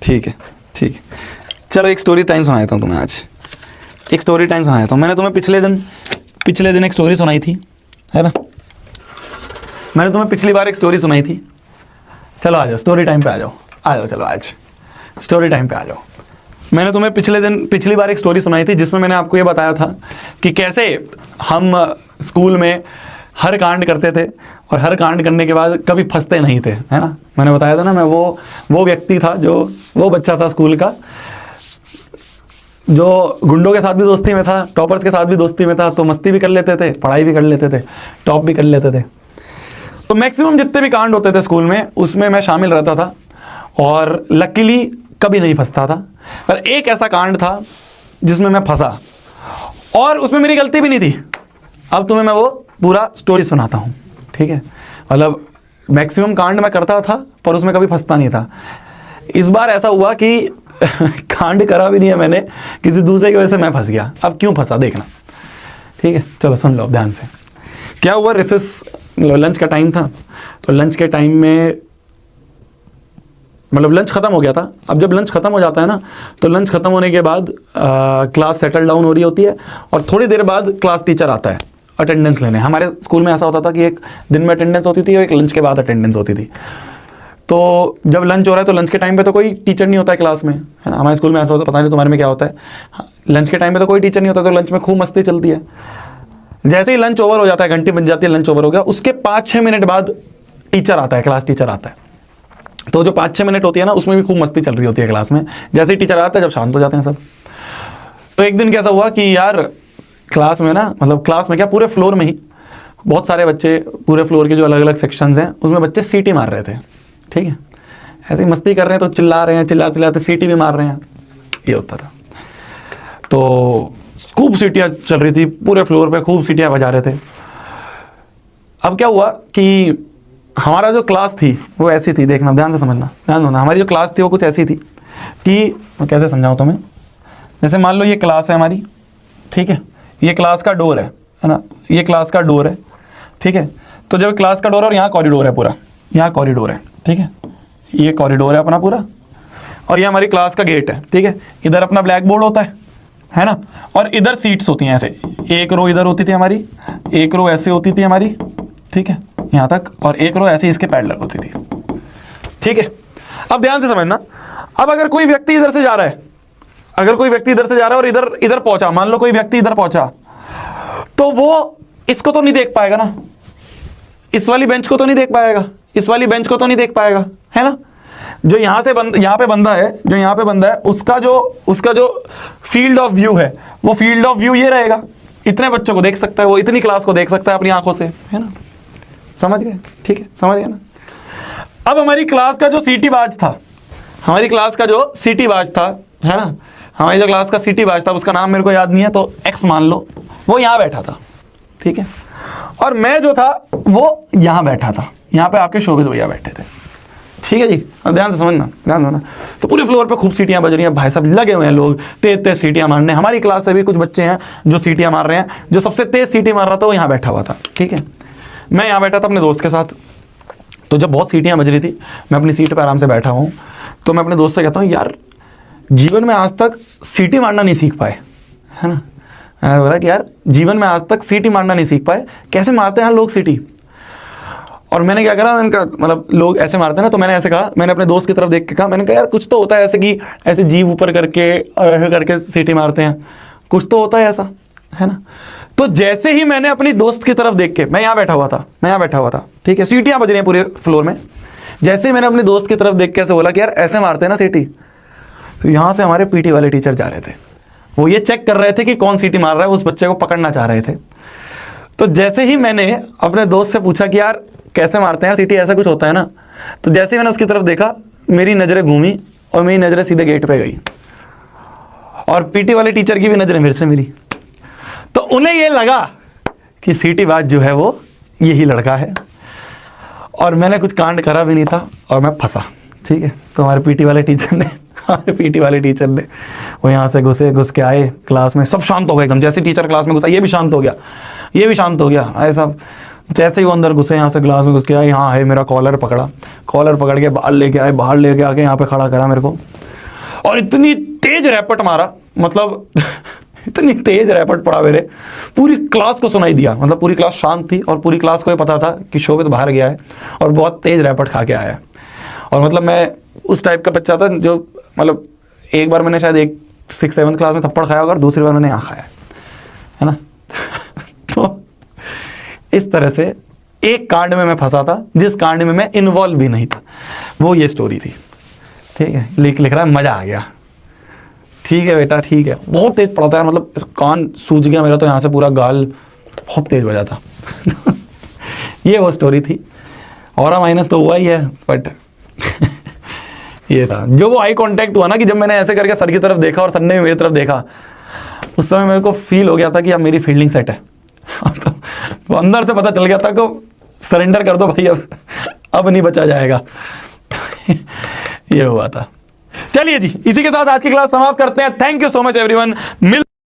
ठीक है ठीक है, चलो एक स्टोरी टाइम सुनाता हूँ तुम्हें आज, एक स्टोरी टाइम सुनाता हूँ। मैंने तुम्हें पिछले दिन एक स्टोरी सुनाई थी, है ना? मैंने तुम्हें पिछली बार एक स्टोरी सुनाई थी। चलो आ जाओ स्टोरी टाइम पे आ जाओ, चलो आज स्टोरी टाइम पे आ जाओ। मैंने तुम्हें पिछली बार एक स्टोरी सुनाई थी जिसमें मैंने आपको ये बताया था कि कैसे हम स्कूल में हर कांड करते थे और हर कांड करने के बाद कभी फंसते नहीं थे, है ना? मैंने बताया था ना, मैं वो व्यक्ति था, वो बच्चा था स्कूल का जो गुंडों के साथ भी दोस्ती में था, टॉपर्स के साथ भी दोस्ती में था, तो मस्ती भी कर लेते थे, पढ़ाई भी कर लेते थे, टॉप भी कर लेते थे। तो मैक्सिमम जितने भी कांड होते थे स्कूल में उसमें मैं शामिल रहता था और लकीली कभी नहीं फंसता था। पर एक ऐसा कांड था जिसमें मैं फंसा और उसमें मेरी गलती भी नहीं थी। अब तुम्हें मैं वो पूरा स्टोरी सुनाता हूँ, ठीक है? मतलब मैक्सिमम कांड मैं करता था पर उसमें कभी फंसता नहीं था। इस बार ऐसा हुआ कि कांड करा भी नहीं है मैंने, किसी दूसरे की वजह से मैं फंस गया। अब क्यों फंसा देखना, ठीक है? चलो सुन लो ध्यान से। क्या हुआ, रिसेस लंच का टाइम था, तो लंच के टाइम में मतलब लंच खत्म हो गया था। अब जब लंच खत्म हो जाता है ना, तो लंच खत्म होने के बाद क्लास सेटल डाउन हो रही होती है और थोड़ी देर बाद क्लास टीचर आता है अटेंडेंस लेने। हमारे स्कूल में ऐसा होता था कि एक दिन में अटेंडेंस होती थी और एक लंच के बाद अटेंडेंस होती थी। तो जब लंच हो रहा है तो लंच के टाइम पे तो कोई टीचर नहीं होता है क्लास में, है ना? हमारे स्कूल में ऐसा होता है, पता नहीं तुम्हारे में क्या होता है। लंच के टाइम पे तो कोई टीचर नहीं होता, तो लंच में खूब मस्ती चलती है। जैसे ही लंच ओवर हो जाता है, घंटी बज जाती है, लंच ओवर हो गया, उसके 5-6 मिनट बाद टीचर आता है, क्लास टीचर आता है। तो जो 5-6 मिनट होती है ना, उसमें भी खूब मस्ती चल रही होती है क्लास में। जैसे ही टीचर आता है, जब शांत हो जाते हैं सब। तो एक दिन कैसा हुआ कि यार क्लास में ना, मतलब क्लास में क्या, पूरे फ्लोर में ही बहुत सारे बच्चे, पूरे फ्लोर के जो अलग अलग सेक्शंस हैं उसमें बच्चे सीटी मार रहे थे, ठीक है? ऐसे ही मस्ती कर रहे हैं तो चिल्ला रहे हैं, चिल्लाते सीटी भी मार रहे हैं, ये होता था। तो खूब सीटियाँ चल रही थी पूरे फ्लोर पे, खूब सीटियाँ बजा रहे थे। अब क्या हुआ कि हमारा जो क्लास थी वो ऐसी थी, देखना ध्यान से समझना, ध्यान देना। हमारी जो क्लास थी वो कुछ ऐसी थी कि मैं कैसे समझाऊँ तुम्हें। जैसे मान लो ये क्लास है हमारी, ठीक है? ये क्लास का डोर है ना? ये क्लास का डोर है, ठीक है? तो जब क्लास का डोर है और यहाँ कॉरिडोर है पूरा, यहाँ कॉरिडोर है, ठीक है? ये कॉरिडोर है अपना पूरा और ये हमारी क्लास का गेट है, ठीक है? इधर अपना ब्लैक बोर्ड होता है ना? और इधर सीट्स होती हैं ऐसे, एक रो इधर होती थी हमारी, एक रो ऐसे होती थी हमारी, ठीक है, यहाँ तक, और एक रो ऐसे इसके पैरेलल होती थी, ठीक है? अब ध्यान से समझना। अब अगर कोई व्यक्ति इधर से जा रहा है, अगर कोई व्यक्ति इधर से जा रहा है और इधर पहुंचा, मान लो कोई व्यक्ति इधर पहुंचा, तो वो इसको तो नहीं देख पाएगा ना, इस वाली बेंच को तो नहीं देख पाएगा, इस वाली बेंच को तो नहीं देख पाएगा, है ना? जो यहाँ पे बंदा है, जो यहाँ पे बंदा है, उसका जो फील्ड ऑफ व्यू है, वो फील्ड ऑफ व्यू ये रहेगा। इतने बच्चों को देख सकता है वो, इतनी क्लास को देख सकता है अपनी आंखों से, है ना? समझ गए? ठीक है, समझ गए ना? अब हमारी क्लास का जो सीटी बाज था, हमारी क्लास का जो सीटी बाज था, है ना? हमारी जो क्लास का सीटी बाज था, उसका नाम मेरे को याद नहीं है, तो एक्स मान लो, वो यहाँ बैठा था, ठीक है? और मैं जो था वो यहाँ बैठा था, यहाँ पे आपके शोभित भैया बैठे थे, ठीक है जी? अब ध्यान से समझना, ध्यान देना। तो पूरे फ्लोर पे खूब सीटियां बज रही हैं, भाई साहब लगे हुए हैं लोग तेज सीटियां मारने। हमारी क्लास से भी कुछ बच्चे हैं जो सीटियां मार रहे हैं। जो सबसे तेज सीटी मार रहा था वो यहाँ बैठा हुआ था, ठीक है? मैं यहाँ बैठा था अपने दोस्त के साथ। तो जब बहुत सीटियां बज रही थी, मैं अपनी सीट पर आराम से बैठा हूँ, तो मैं अपने दोस्त से कहता हूँ, यार जीवन में आज तक सीटी मारना नहीं सीख पाए, है ना? मैंने बोला कि यार जीवन में आज तक सीटी मारना नहीं सीख पाए, कैसे मारते हैं लोग सीटी? और मैंने क्या करा, इनका मतलब लोग ऐसे मारते हैं ना, तो मैंने ऐसे कहा, मैंने अपने दोस्त की तरफ देख के कहा, मैंने कहा यार कुछ तो होता है ऐसे कि ऐसे जीभ ऊपर करके ऐसे करके सीटी मारते हैं, कुछ तो होता है ऐसा, है ना? तो जैसे ही मैंने अपनी दोस्त की तरफ देख के, मैं यहाँ बैठा हुआ था, ठीक है? सीटियाँ बज रही हैं पूरे फ्लोर में। जैसे ही मैंने अपनी दोस्त की तरफ देख के ऐसे बोला कि यार ऐसे मारते हैं ना सीटी, तो यहाँ से हमारे पीटी वाले टीचर जा रहे थे। वो ये चेक कर रहे थे कि कौन सीटी मार रहा है, उस बच्चे को पकड़ना चाह रहे थे। तो जैसे ही मैंने अपने दोस्त से पूछा कि यार कैसे मारते हैं सीटी, ऐसा कुछ होता है ना, तो जैसे ही मैंने उसकी तरफ देखा, मेरी नज़रें घूमी और मेरी नज़रें सीधे गेट पे गई और पीटी वाले टीचर की भी नज़रें मेरे से मिली। तो उन्हें ये लगा कि सीटी बाज जो है वो यही लड़का है और मैंने कुछ कांड करा भी नहीं था और मैं फंसा, ठीक है? तो हमारे पीटी वाले टीचर ने वो यहाँ से घुस के आए क्लास में, सब शांत हो गए एकदम। जैसे टीचर क्लास में घुसा, ये भी शांत हो गया, ऐसा। जैसे ही वो अंदर घुसे, यहाँ से क्लास में घुस के आए, हाँ है, मेरा कॉलर पकड़ के बाहर लेके आके यहाँ पे खड़ा करा मेरे को। और इतनी तेज रैपट मारा, मतलब इतनी तेज रैपट पड़ा मेरे, पूरी क्लास को सुनाई दिया। मतलब पूरी क्लास शांत थी और पूरी क्लास को ये पता था कि शोभित बाहर गया है और बहुत तेज रैपट खा के आया है। और मतलब मैं उस टाइप का बच्चा था जो, मतलब एक बार मैंने शायद 6-7 क्लास में थप्पड़ खाया होगा और दूसरी बार मैंने यहाँ खाया है ना। तो इस तरह से एक कांड में मैं फंसा था जिस कांड में मैं इन्वॉल्व भी नहीं था, वो ये स्टोरी थी। ठीक है, लिख रहा है, मजा आ गया। ठीक है बेटा, ठीक है। बहुत तेज पड़ा था यार, मतलब कान सूज गया मेरा, तो यहाँ से पूरा गाल बहुत तेज बजा था। ये वो स्टोरी थी। और माइनस तो हुआ ही है, बट ये था जो वो आई कांटेक्ट हुआ ना, कि जब मैंने ऐसे करके सर की तरफ देखा और सर ने भी मेरी तरफ देखा, उस समय मेरे को फील हो गया था कि अब मेरी फील्डिंग सेट है। तो अंदर से पता चल गया था कि सरेंडर कर दो भाई, अब नहीं बचा जाएगा। ये हुआ था। चलिए जी, इसी के साथ आज की क्लास समाप्त करते हैं। Thank you so much everyone.